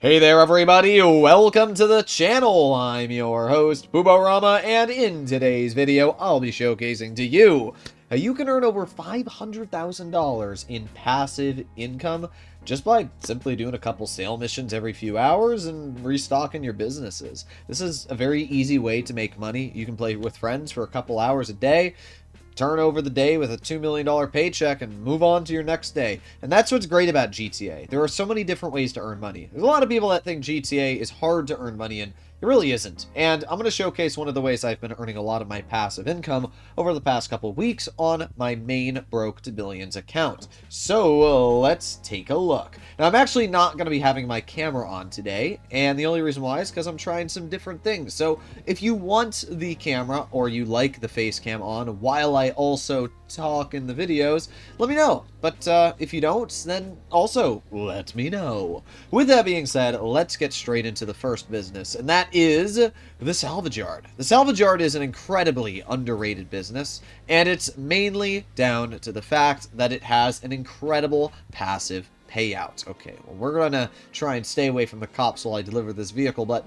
Hey there everybody, welcome to the channel. I'm your host, Booborama, and in today's video, I'll be showcasing to you how you can earn over $500,000 in passive income just by simply doing a couple sale missions every few hours and restocking your businesses. This is a very easy way to make money. You can play with friends for a couple hours a day, turn over the day with a $2 million paycheck, and move on to your next day. And that's what's great about GTA. There are so many different ways to earn money. There's a lot of people that think GTA is hard to earn money in. It really isn't. And I'm going to showcase one of the ways I've been earning a lot of my passive income over the past couple weeks on my main Broke to Billions account. So let's take a look. Now, I'm actually not going to be having my camera on today, and the only reason why is because I'm trying some different things. So if you want the camera or you like the face cam on while I also talk in the videos, let me know. But if you don't, then also let me know. With that being said, let's get straight into the first business, and that is the Salvage Yard. The Salvage Yard is an incredibly underrated business, and it's mainly down to the fact that it has an incredible passive payout. Okay, well, we're going to try and stay away from the cops while I deliver this vehicle, but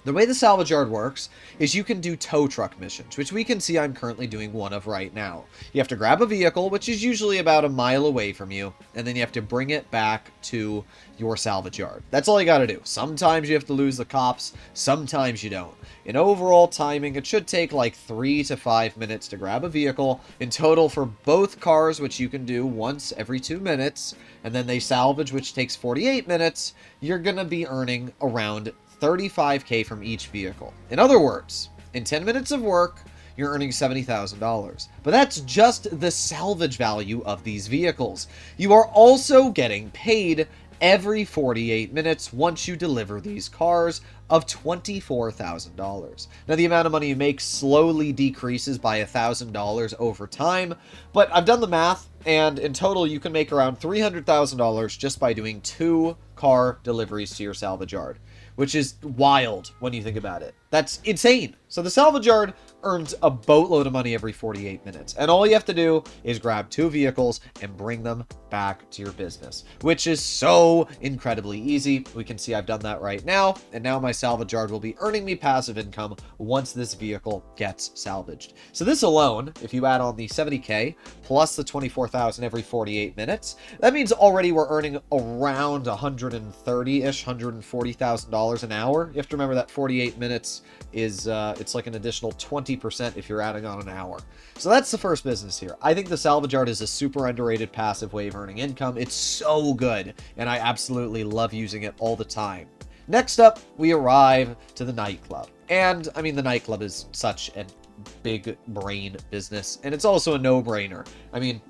the way the Salvage Yard works is you can do tow truck missions, which we can see I'm currently doing one of right now. You have to grab a vehicle, which is usually about a mile away from you, and then you have to bring it back to your Salvage Yard. That's all you got to do. Sometimes you have to lose the cops, sometimes you don't. In overall timing, it should take like 3 to 5 minutes to grab a vehicle. In total for both cars, which you can do once every 2 minutes, and then they salvage, which takes 48 minutes, you're going to be earning around $35K from each vehicle. In other words, in 10 minutes of work, you're earning $70,000. But that's just the salvage value of these vehicles. You are also getting paid every 48 minutes once you deliver these cars of $24,000. Now, the amount of money you make slowly decreases by $1,000 over time, but I've done the math, and in total you can make around $300,000 just by doing 2 car deliveries to your Salvage Yard, which is wild when you think about it. That's insane. So the Salvage Yard earns a boatload of money every 48 minutes. And all you have to do is grab 2 vehicles and bring them back to your business, which is so incredibly easy. We can see I've done that right now. And now my Salvage Yard will be earning me passive income once this vehicle gets salvaged. So this alone, if you add on the 70K plus the 24,000 every 48 minutes, that means already we're earning around 130-ish, $140,000 an hour. You have to remember that 48 minutes is it's like an additional 20% if you're adding on an hour. So that's the first business here. I think the Salvage Yard is a super underrated passive way of earning income. It's so good, and I absolutely love using it all the time. Next up, we arrive to the Nightclub. And I mean, the Nightclub is such a big brain business, and it's also a no-brainer. I mean,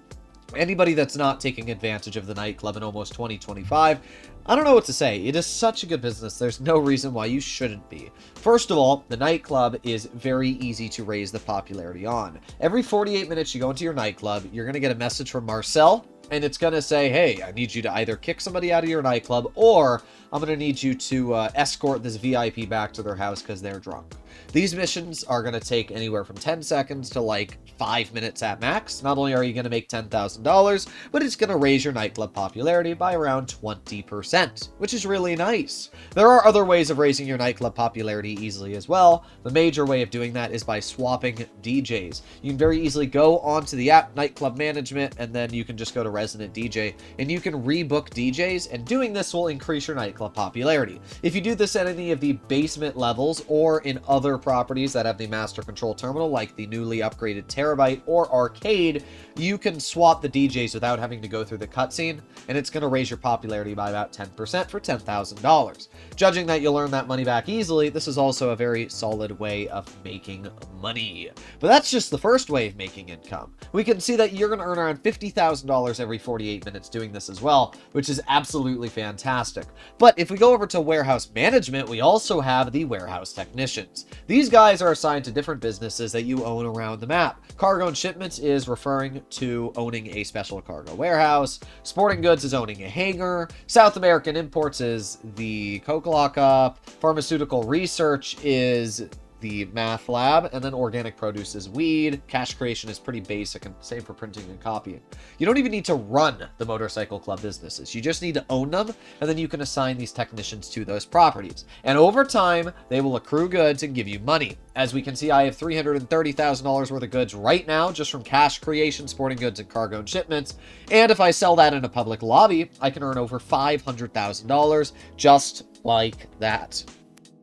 anybody that's not taking advantage of the Nightclub in almost 2025, I don't know what to say. It is such a good business. There's no reason why you shouldn't be. First of all, the Nightclub is very easy to raise the popularity on. Every 48 minutes you go into your Nightclub, you're going to get a message from Marcel, and it's going to say, hey, I need you to either kick somebody out of your nightclub, or I'm going to need you to escort this VIP back to their house because they're drunk. These missions are going to take anywhere from 10 seconds to like 5 minutes at max. Not only are you going to make $10,000, but it's going to raise your nightclub popularity by around 20%, which is really nice. There are other ways of raising your nightclub popularity easily as well. The major way of doing that is by swapping DJs. You can very easily go onto the app Nightclub Management, and then you can just go to Resident DJ, and you can rebook DJs, and doing this will increase your nightclub popularity. If you do this at any of the basement levels or in other properties that have the master control terminal, like the newly upgraded Terabyte or Arcade, you can swap the DJs without having to go through the cutscene, and it's going to raise your popularity by about 10% for $10,000. Judging that you'll earn that money back easily, this is also a very solid way of making money. But that's just the first way of making income. We can see that you're going to earn around $50,000 every 48 minutes doing this as well, which is absolutely fantastic. But if we go over to warehouse management, we also have the warehouse technicians. These guys are assigned to different businesses that you own around the map. Cargo and shipments is referring to owning a special cargo warehouse. Sporting goods is owning a hangar. South American imports is the Coke lockup. Pharmaceutical research is the math lab, and then organic produce is weed. Cash creation is pretty basic, and same for printing and copying. You don't even need to run the motorcycle club businesses. You just need to own them, and then you can assign these technicians to those properties. And over time, they will accrue goods and give you money. As we can see, I have $330,000 worth of goods right now, just from cash creation, sporting goods, and cargo and shipments. And if I sell that in a public lobby, I can earn over $500,000 just like that,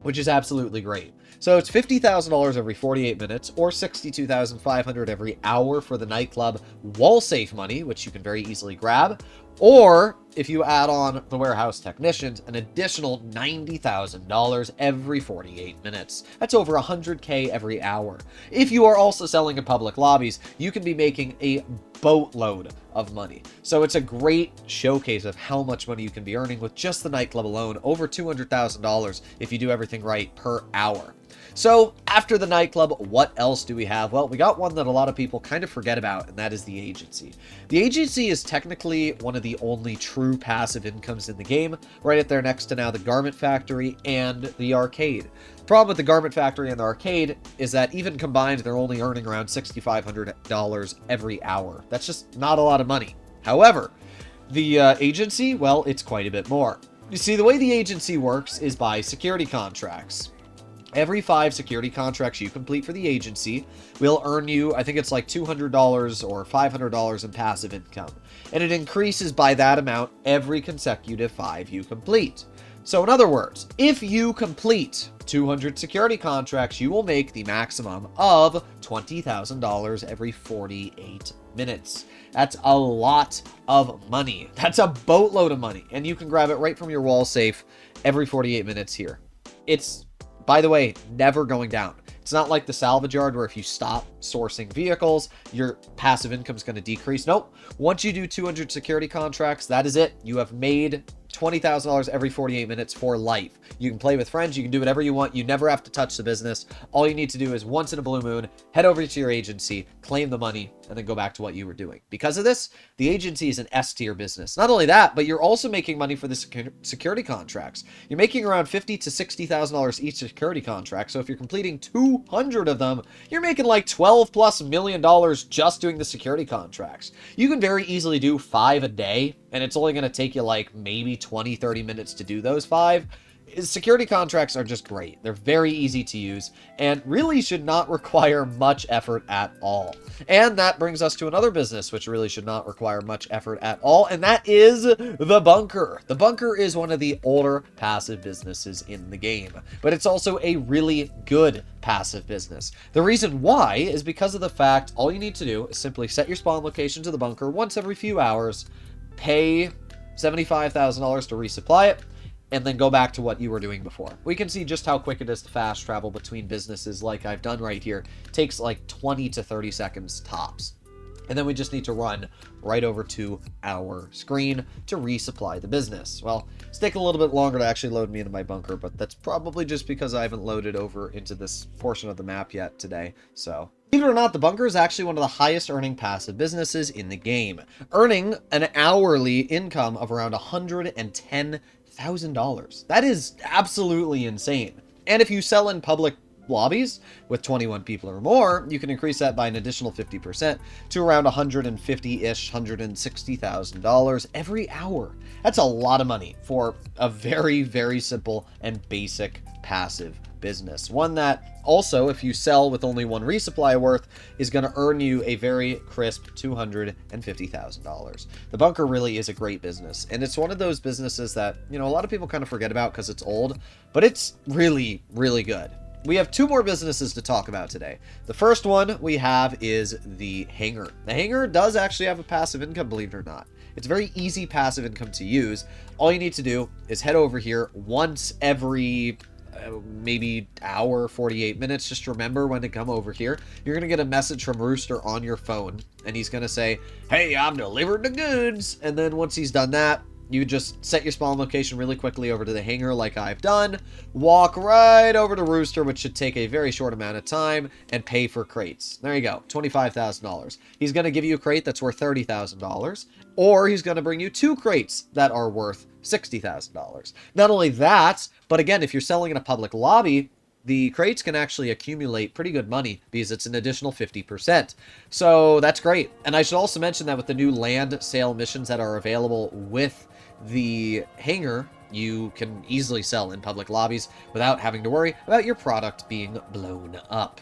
which is absolutely great. So it's $50,000 every 48 minutes, or $62,500 every hour for the nightclub wall safe money, which you can very easily grab. Or if you add on the warehouse technicians, an additional $90,000 every 48 minutes. That's over $100K every hour. If you are also selling in public lobbies, you can be making a boatload of money. So it's a great showcase of how much money you can be earning with just the nightclub alone, over $200,000 if you do everything right per hour. So after the nightclub, what else do we have? Well, we got one that a lot of people kind of forget about, and that is the agency. The agency is technically one of the only true passive incomes in the game, right up there next to now the garment factory and the arcade. The problem with the garment factory and the arcade is that even combined, they're only earning around $6,500 every hour. That's just not a lot of money. However, the agency, well, it's quite a bit more. You see, the way the agency works is by security contracts. Every 5 security contracts you complete for the agency will earn you, I think it's like $200 or $500 in passive income. And it increases by that amount every consecutive 5 you complete. So in other words, if you complete 200 security contracts, you will make the maximum of $20,000 every 48 minutes. That's a lot of money. That's a boatload of money. And you can grab it right from your wall safe every 48 minutes here. It's, by the way, never going down. It's not like the salvage yard where if you stop sourcing vehicles, your passive income is going to decrease. Nope. Once you do 200 security contracts, that is it. You have made $20,000 every 48 minutes for life. You can play with friends. You can do whatever you want. You never have to touch the business. All you need to do is once in a blue moon, head over to your agency, claim the money, and then go back to what you were doing. Because of this, the agency is an S-tier business. Not only that, but you're also making money for the security contracts. You're making around $50,000 to $60,000 each security contract. So if you're completing 200 of them, you're making like $12+ million just doing the security contracts. You can very easily do 5 a day, and it's only going to take you like maybe 20-30 minutes to do those 5. Security contracts are just great. They're very easy to use and really should not require much effort at all. And that brings us to another business which really should not require much effort at all, and that is the bunker. The bunker is one of the older passive businesses in the game, but it's also a really good passive business. The reason why is because of the fact all you need to do is simply set your spawn location to the bunker once every few hours, pay $75,000 to resupply it, and then go back to what you were doing before. We can see just how quick it is to fast travel between businesses like I've done right here. It takes like 20 to 30 seconds tops. And then we just need to run right over to our screen to resupply the business. Well, it's taking a little bit longer to actually load me into my bunker, but that's probably just because I haven't loaded over into this portion of the map yet today. So, believe it or not, the bunker is actually one of the highest earning passive businesses in the game, earning an hourly income of around $110,000. That is absolutely insane. And if you sell in public lobbies with 21 people or more, you can increase that by an additional 50% to around $150-ish, $160,000 every hour. That's a lot of money for a very, very simple and basic passive business. One that also, if you sell with only 1 resupply worth, is going to earn you a very crisp $250,000. The bunker really is a great business, and it's one of those businesses that, you know, a lot of people kind of forget about because it's old, but it's really, really good. We have 2 more businesses to talk about today. The first one we have is the hangar. The hangar does actually have a passive income, believe it or not. It's very easy passive income to use. All you need to do is head over here once every maybe hour, 48 minutes. Just remember when to come over here. You're going to get a message from Rooster on your phone, and he's going to say, "Hey, I'm delivering the goods." And then once he's done that, you just set your spawn location really quickly over to the hangar like I've done, walk right over to Rooster, which should take a very short amount of time, and pay for crates. There you go, $25,000. He's going to give you a crate that's worth $30,000, or he's going to bring you 2 crates that are worth $60,000. Not only that, but again, if you're selling in a public lobby, the crates can actually accumulate pretty good money because it's an additional 50%. So that's great. And I should also mention that with the new land sale missions that are available with the hangar, you can easily sell in public lobbies without having to worry about your product being blown up.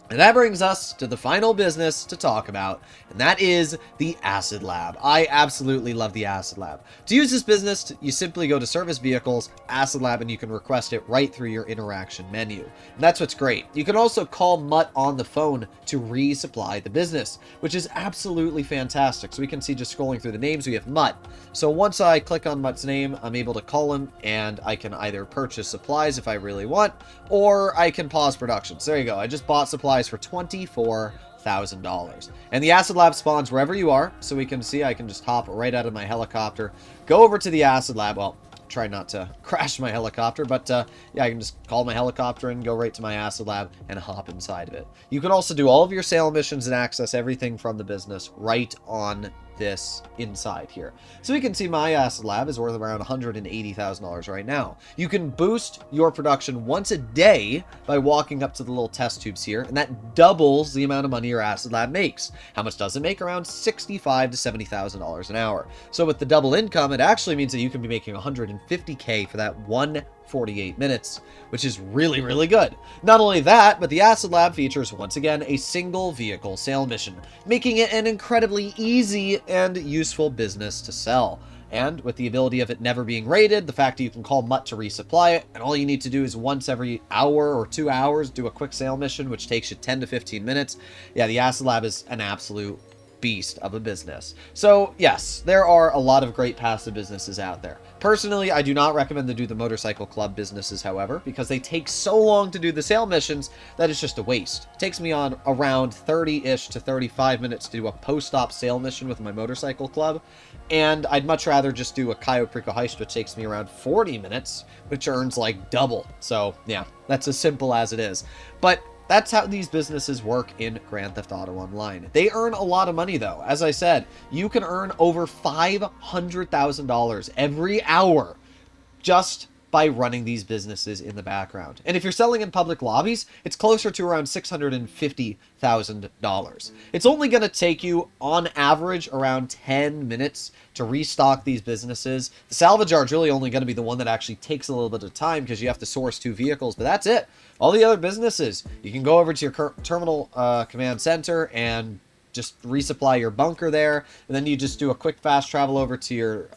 And that brings us to the final business to talk about, and that is the Acid Lab. I absolutely love the Acid Lab. To use this business, you simply go to Service Vehicles, Acid Lab, and you can request it right through your interaction menu. And that's what's great. You can also call Mutt on the phone to resupply the business, which is absolutely fantastic. So we can see, just scrolling through the names, we have Mutt. So once I click on Mutt's name, I'm able to call him, and I can either purchase supplies if I really want, or I can pause production. So there you go. I just bought supplies for $24,000. And the Acid Lab spawns wherever you are. So we can see I can just hop right out of my helicopter, go over to the Acid Lab. Well, try not to crash my helicopter, but yeah, I can just call my helicopter and go right to my Acid Lab and hop inside of it. You can also do all of your sale missions and access everything from the business right on this inside here. So we can see my Acid Lab is worth around $180,000 right now. You can boost your production once a day by walking up to the little test tubes here, and that doubles the amount of money your Acid Lab makes. How much does it make? Around $65,000 to $70,000 an hour. So with the double income, it actually means that you can be making $150K for that 148 minutes, which is really, really good. Not only that, but the Acid Lab features, once again, a single vehicle sale mission, making it an incredibly easy and useful business to sell. And with the ability of it never being rated, the fact that you can call Mutt to resupply it, and all you need to do is once every hour or 2 hours do a quick sale mission, which takes you 10 to 15 minutes. Yeah, the Acid Lab is an absolute beast of a business. So yes, there are a lot of great passive businesses out there. Personally, I do not recommend to do the motorcycle club businesses, however, because they take so long to do the sale missions that it's just a waste. It takes me on around 30-ish to 35 minutes to do a post-op sale mission with my motorcycle club, and I'd much rather just do a Cayo Perico heist, which takes me around 40 minutes, which earns like double. So yeah, that's as simple as it is. But that's how these businesses work in Grand Theft Auto Online. They earn a lot of money, though. As I said, you can earn over $500,000 every hour just by running these businesses in the background. And if you're selling in public lobbies, it's closer to around $650,000. It's only going to take you, on average, around 10 minutes to restock these businesses. The salvage yard's really only going to be the one that actually takes a little bit of time because you have to source 2 vehicles, but that's it. All the other businesses, you can go over to your terminal command center and just resupply your bunker there, and then you just do a quick fast travel over to your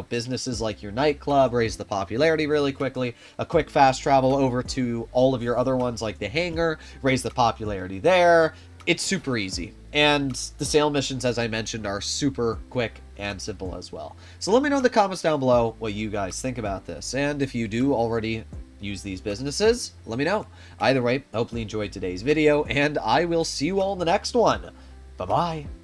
businesses like your Nightclub, raise the popularity really quickly, a quick fast travel over to all of your other ones like the hangar, raise the popularity there. It's super easy. And the sale missions, as I mentioned, are super quick and simple as well. So let me know in the comments down below what you guys think about this. And if you do already use these businesses, let me know. Either way, hopefully you enjoyed today's video, and I will see you all in the next one. Bye-bye.